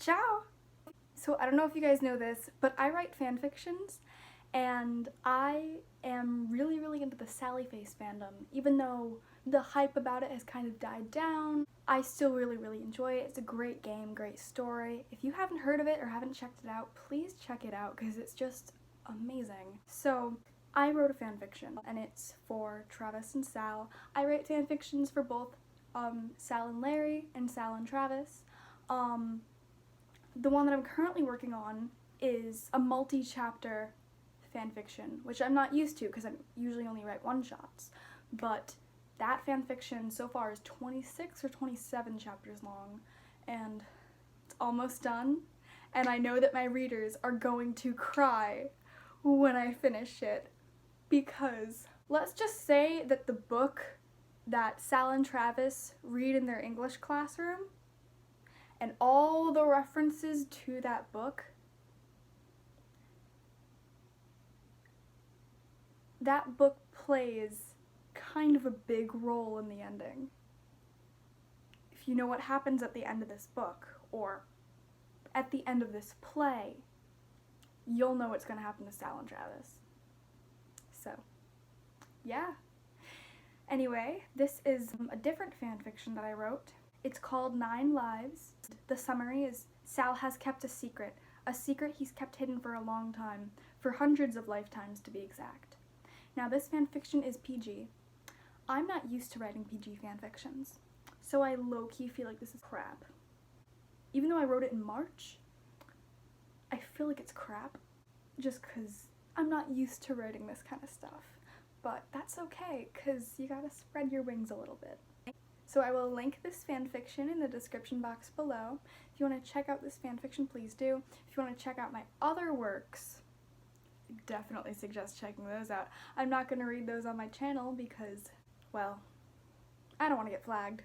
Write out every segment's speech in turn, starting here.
Ciao! So I don't know if you guys know this, but I write fan fictions, and I am really into the Sally Face fandom. Even though the hype about it has kind of died down, I still really enjoy it. It's a great game, great story. If you haven't heard of it or haven't checked it out, please check it out because it's just amazing. So I wrote a fan fiction, and it's for Travis and Sal. I write fan fictions for both Sal and Larry and Sal and Travis. The one that I'm currently working on is a multi-chapter fanfiction, which I'm not used to because I usually only write one-shots. But that fanfiction so far is 26 or 27 chapters long, and it's almost done. And I know that my readers are going to cry when I finish it, because let's just say that the book that Sal and Travis read in their English classroom and all the references to that book, that book plays kind of a big role in the ending. If you know what happens at the end of this book, or at the end of this play, you'll know what's going to happen to Sal and Travis. So, yeah. Anyway, this is a different fan fiction that I wrote. It's called 9 Lives. The summary is: Sal has kept a secret he's kept hidden for a long time, for hundreds of lifetimes to be exact. Now this fanfiction is PG. I'm not used to writing PG fanfictions, so I low-key feel like this is crap. Even though I wrote it in March, I feel like it's crap, just because I'm not used to writing this kind of stuff. But that's okay, because you gotta spread your wings a little bit. So I will link this fanfiction in the description box below. If you want to check out this fanfiction, please do. If you want to check out my other works, I definitely suggest checking those out. I'm not going to read those on my channel because, well, I don't want to get flagged.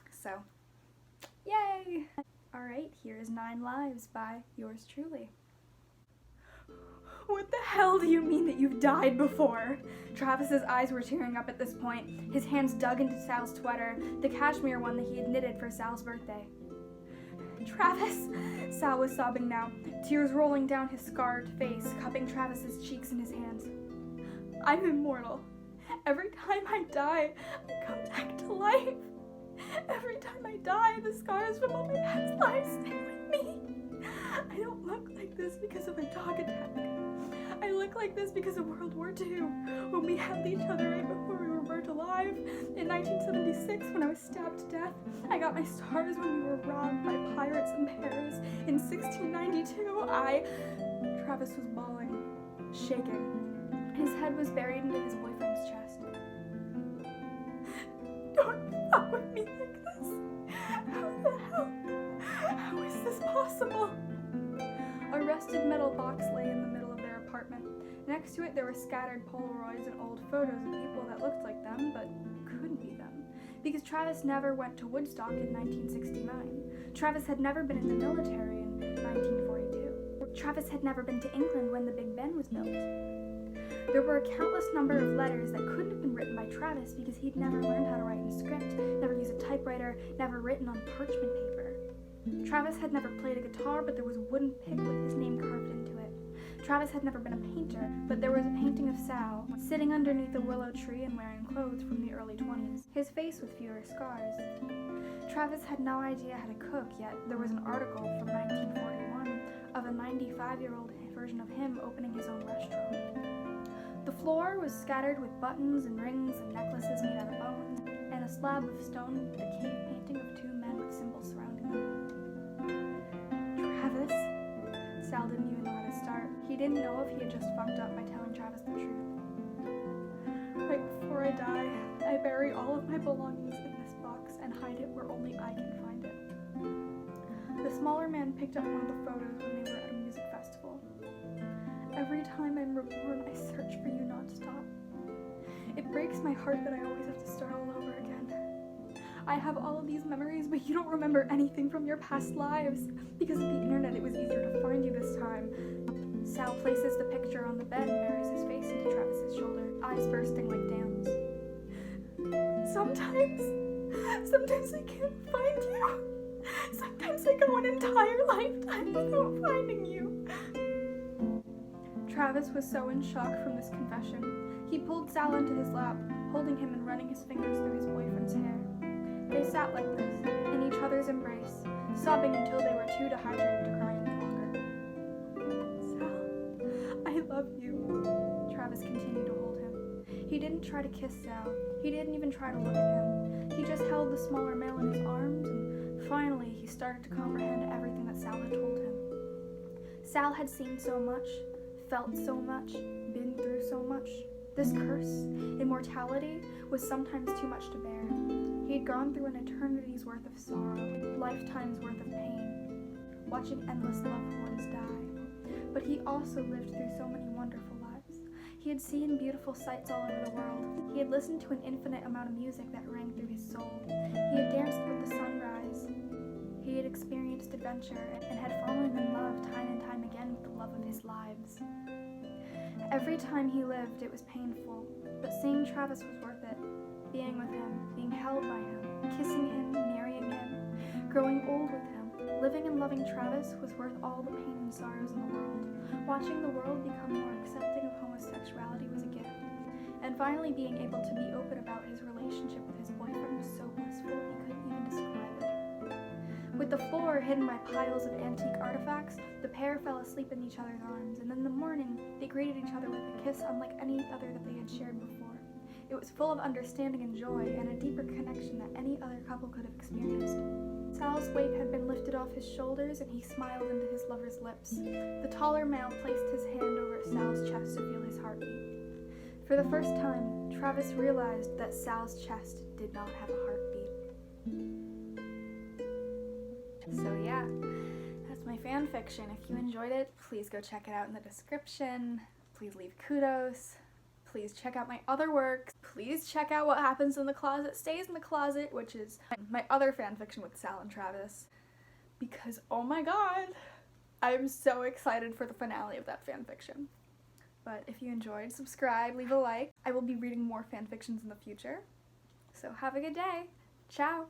So, yay! Alright, here is 9 Lives by yours truly. What the hell do you mean that you've died before? Travis's eyes were tearing up at this point. His hands dug into Sal's sweater, the cashmere one that he had knitted for Sal's birthday. Travis! Sal was sobbing now, tears rolling down his scarred face, cupping Travis's cheeks in his hands. I'm immortal. Every time I die, I come back to life. Every time I die, the scars from all my past lives stay with me. I don't look like this because of a dog attack. I look like this because of World War II, when we held each other right before we were burnt alive. In 1976, when I was stabbed to death. I got my scars when we were robbed by pirates in Paris. In 1692, Travis was bawling, shaking. His head was buried into his boyfriend's chest. Don't fuck with me like this. How the hell? How is this possible? A rusted metal box lay in the middle of their apartment. Next to it there were scattered Polaroids and old photos of people that looked like them, but couldn't be them. Because Travis never went to Woodstock in 1969. Travis had never been in the military in 1942. Travis had never been to England when the Big Ben was built. There were a countless number of letters that couldn't have been written by Travis because he'd never learned how to write in a script, never used a typewriter, never written on parchment paper. Travis had never played a guitar, but there was a wooden pick with his name carved into it. Travis had never been a painter, but there was a painting of Sal, sitting underneath a willow tree and wearing clothes from the early 20s, his face with fewer scars. Travis had no idea how to cook, yet there was an article from 1941 of a 95-year-old version of him opening his own restaurant. The floor was scattered with buttons and rings and necklaces made out of bones, and a slab of stone with a cave painting of 2 men with symbols surrounding them. Travis? Sal didn't even know how to start. He didn't know if he had just fucked up by telling Travis the truth. Right before I die, I bury all of my belongings in this box and hide it where only I can find it. The smaller man picked up one of the photos when they were at a music festival. Every time I'm reborn, I search for you non-stop. It breaks my heart that I always have to start all over again. I have all of these memories, but you don't remember anything from your past lives. Because of the internet, it was easier to find you this time. Sal places the picture on the bed and buries his face into Travis's shoulder, eyes bursting like dams. Sometimes I can't find you. Sometimes I go an entire lifetime without finding you. Travis was so in shock from this confession. He pulled Sal into his lap, holding him and running his fingers through his boyfriend's hair. They sat like this, in each other's embrace, sobbing until they were too dehydrated to cry any longer. Sal, I love you. Travis continued to hold him. He didn't try to kiss Sal. He didn't even try to look at him. He just held the smaller male in his arms, and finally he started to comprehend everything that Sal had told him. Sal had seen so much, felt so much, been through so much. This curse, immortality, was sometimes too much to bear. He had gone through an eternity's worth of sorrow, lifetimes worth of pain, watching endless loved ones die. But he also lived through so many wonderful lives. He had seen beautiful sights all over the world. He had listened to an infinite amount of music that rang through his soul. He had danced with the sunrise. He had experienced adventure and had fallen in love time and time again with the love of his lives. Every time he lived, it was painful, but seeing Travis was worth it. Being with him, being held by him, kissing him, marrying him, growing old with him, living and loving Travis was worth all the pain and sorrows in the world. Watching the world become more accepting of homosexuality was a gift. And finally being able to be open about his relationship with his boyfriend was so blissful he couldn't even describe it. With the floor hidden by piles of antique artifacts, the pair fell asleep in each other's arms, and in the morning, they greeted each other with a kiss unlike any other that they had shared before. It was full of understanding and joy, and a deeper connection that any other couple could have experienced. Sal's weight had been lifted off his shoulders, and he smiled into his lover's lips. The taller male placed his hand over Sal's chest to feel his heartbeat. For the first time, Travis realized that Sal's chest did not have a heartbeat. So yeah, that's my fan fiction. If you enjoyed it, please go check it out in the description. Please leave kudos. Please check out my other works. Please check out What Happens in the Closet Stays in the Closet, which is my other fan fiction with Sal and Travis. Because, oh my god, I'm so excited for the finale of that fan fiction. But if you enjoyed, subscribe, leave a like. I will be reading more fan fictions in the future. So have a good day. Ciao!